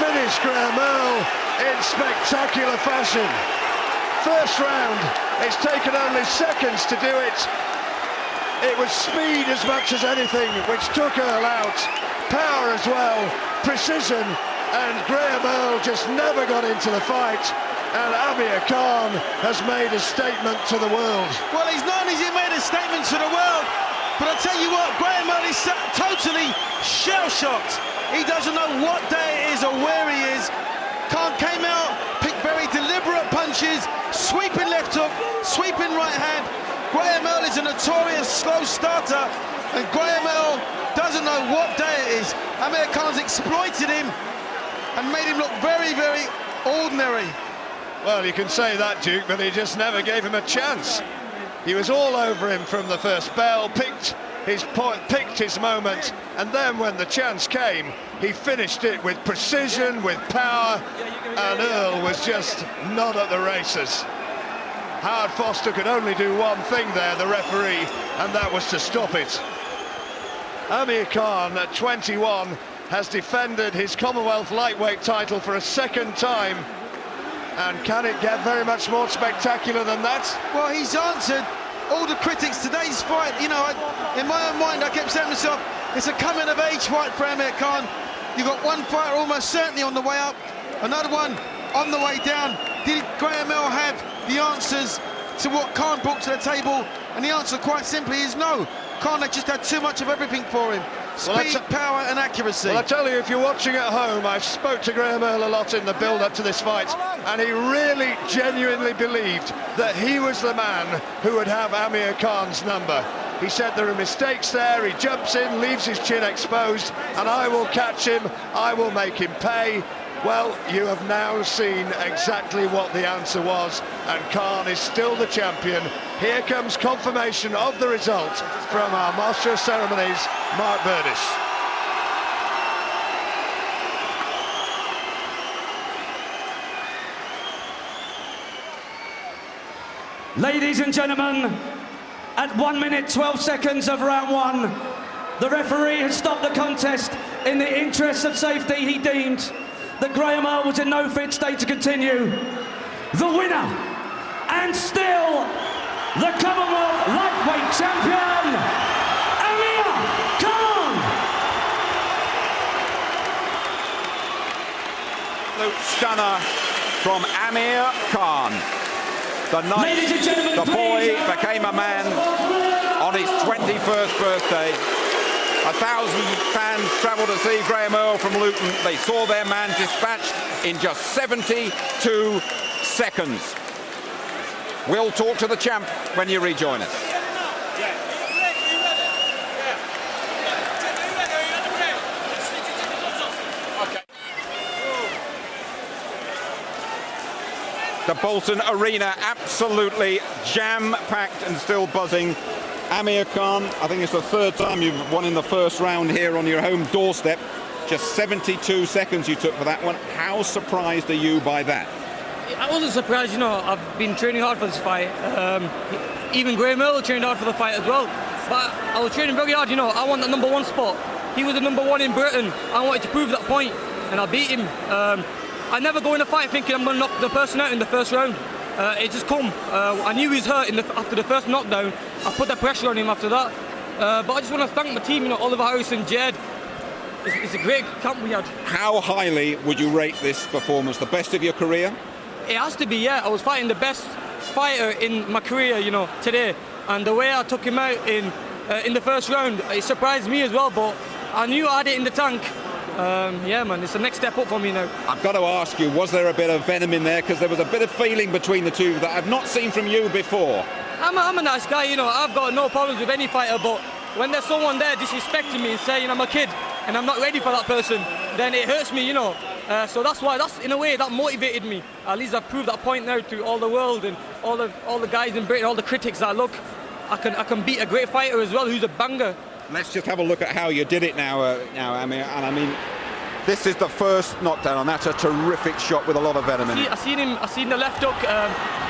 finished Graham Earl in spectacular fashion. First round, it's taken only seconds to do it. It was speed as much as anything which took Earl out, power as well, precision, and Graham Earl just never got into the fight, and Amir Khan has made a statement to the world. Well, he's not only made a statement to the world, but I tell you what, Graham Earl is totally shell-shocked. He doesn't know what day it is or where he is. Khan came out, picked very deliberate punches, sweeping left hook, sweeping right hand. Graham Earl is a notorious slow starter, and Graham Earl doesn't know what day it is. Amir Khan's exploited him and made him look very, very ordinary. Well, you can say that, Duke, but he just never gave him a chance. He was all over him from the first bell, picked his point, picked his moment, and then when the chance came, he finished it with precision, with power, and Earl was just not at the races. Howard Foster could only do one thing there, the referee, and that was to stop it. Amir Khan, at 21, has defended his Commonwealth lightweight title for a second time. And can it get very much more spectacular than that? Well, he's answered all the critics. Today's fight, you know, in my own mind, I kept saying to myself, it's a coming-of-age fight for Amir Khan. You've got one fighter almost certainly on the way up, another one on the way down. Did Graham Earl have the answers to what Khan brought to the table? And the answer, quite simply, is no. Khan had just had too much of everything for him. Speed, power and accuracy. Well, I tell you, if you're watching at home, I spoke to Graham Earl a lot in the build-up to this fight, and he really genuinely believed that he was the man who would have Amir Khan's number. He said there are mistakes there, he jumps in, leaves his chin exposed, and I will catch him, I will make him pay. Well, you have now seen exactly what the answer was, and Khan is still the champion. Here comes confirmation of the result from our Master of Ceremonies, Mark Burdis. Ladies and gentlemen, at 1 minute 12 seconds of round one, the referee has stopped the contest in the interest of safety. He deemed that Graham Earl was in no fit state to continue. The winner, and still the Commonwealth lightweight champion, Amir Khan. Absolute stunner from Amir Khan. The night the boy became a man on his 21st birthday. 1,000 fans travelled to see Graham Earl from Luton. They saw their man dispatched in just 72 seconds. We'll talk to the champ when you rejoin us. The Bolton Arena absolutely jam-packed and still buzzing. Amir Khan, I think it's the third time you've won in the first round here on your home doorstep. Just 72 seconds you took for that one. How surprised are you by that? I wasn't surprised, you know, I've been training hard for this fight. Even Graham Earl trained hard for the fight as well. But I was training very hard, you know, I want the #1 spot. He was the #1 in Britain. I wanted to prove that point, and I beat him. I never go in a fight thinking I'm going to knock the person out in the first round. It just come. I knew he was hurt after the first knockdown. I put the pressure on him after that. But I just want to thank my team, you know, Oliver Harrison, Jed. It's a great camp we had. How highly would you rate this performance? The best of your career? It has to be, yeah. I was fighting the best fighter in my career, you know, today. And the way I took him out in the first round, it surprised me as well, but I knew I had it in the tank. Yeah, man, it's the next step up for me now. I've got to ask you, was there a bit of venom in there? Because there was a bit of feeling between the two that I've not seen from you before. I'm a nice guy, you know, I've got no problems with any fighter, but when there's someone there disrespecting me and saying I'm a kid and I'm not ready for that person, then it hurts me, you know. So that's why, in a way, that motivated me. At least I've proved that point now to all the world and all the guys in Britain, all the critics that look, I can beat a great fighter as well who's a banger. Let's just have a look at how you did it now, Amir. And I mean, this is the first knockdown, and that's a terrific shot with a lot of venom in it. I seen the left hook.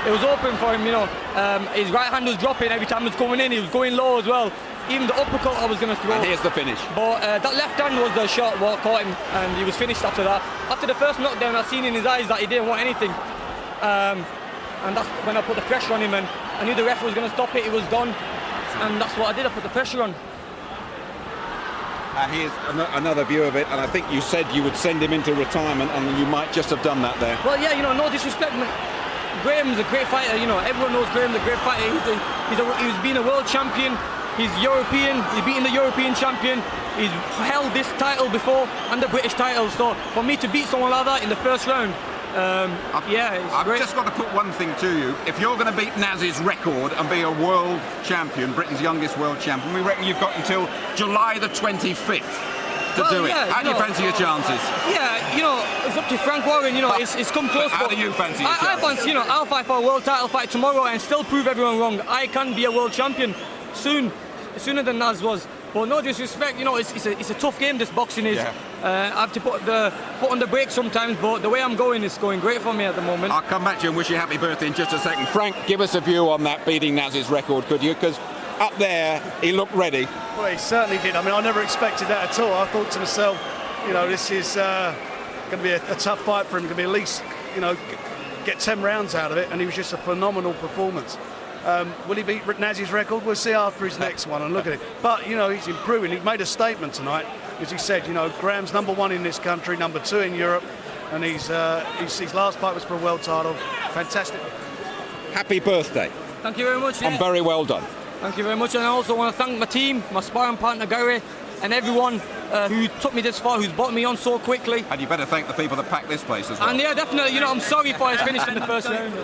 It was open for him, you know. His right hand was dropping every time he was coming in. He was going low as well. even the uppercut I was going to throw. And here's the finish. But that left hand was the shot what caught him, and he was finished after that. After the first knockdown, I seen in his eyes that he didn't want anything. And that's when I put the pressure on him, and I knew the ref was going to stop it. It was done, and that's what I did. I put the pressure on. And here's another view of it, and I think you said you would send him into retirement, and you might just have done that there. Well, yeah, you know, no disrespect. Graham's a great fighter, you know, everyone knows Graham's a great fighter. He's been a world champion, he's European, he's beaten the European champion, he's held this title before and the British title, so for me to beat someone like that in the first round, yeah, it's great. I've just got to put one thing to you. If you're going to beat Naz's record and be a world champion, Britain's youngest world champion, we reckon you've got until July the 25th. To do it. How do you fancy your chances? Yeah, you know, it's up to Frank Warren, you know, it's come close. How do you fancy your chances? I fancy, you know, I'll fight for a world title fight tomorrow and still prove everyone wrong. I can be a world champion soon, sooner than Naz was. But no disrespect, you know, it's a tough game, this boxing is. Yeah. I have to put the foot on the brake sometimes, but the way I'm going is going great for me at the moment. I'll come back to you and wish you happy birthday in just a second. Frank, give us a view on that beating Naz's record, could you? Because up there, he looked ready. Well, he certainly did. I mean, I never expected that at all. I thought to myself, you know, this is going to be a tough fight for him. Going to be at least, you know, get 10 rounds out of it, and he was just a phenomenal performance. Will he beat Naz's record? We'll see after his next one and look at it. But, you know, he's improving. He made a statement tonight, as he said, you know, Graham's #1 in this country, #2 in Europe, and his last fight was for a world title. Fantastic. Happy birthday. Thank you very much. And very well done. Thank you very much, and I also want to thank my team, my sparring partner Gary, and everyone who took me this far, who's brought me on so quickly. And you better thank the people that packed this place as well. And yeah, definitely, you know, I'm sorry for I finished in the first round.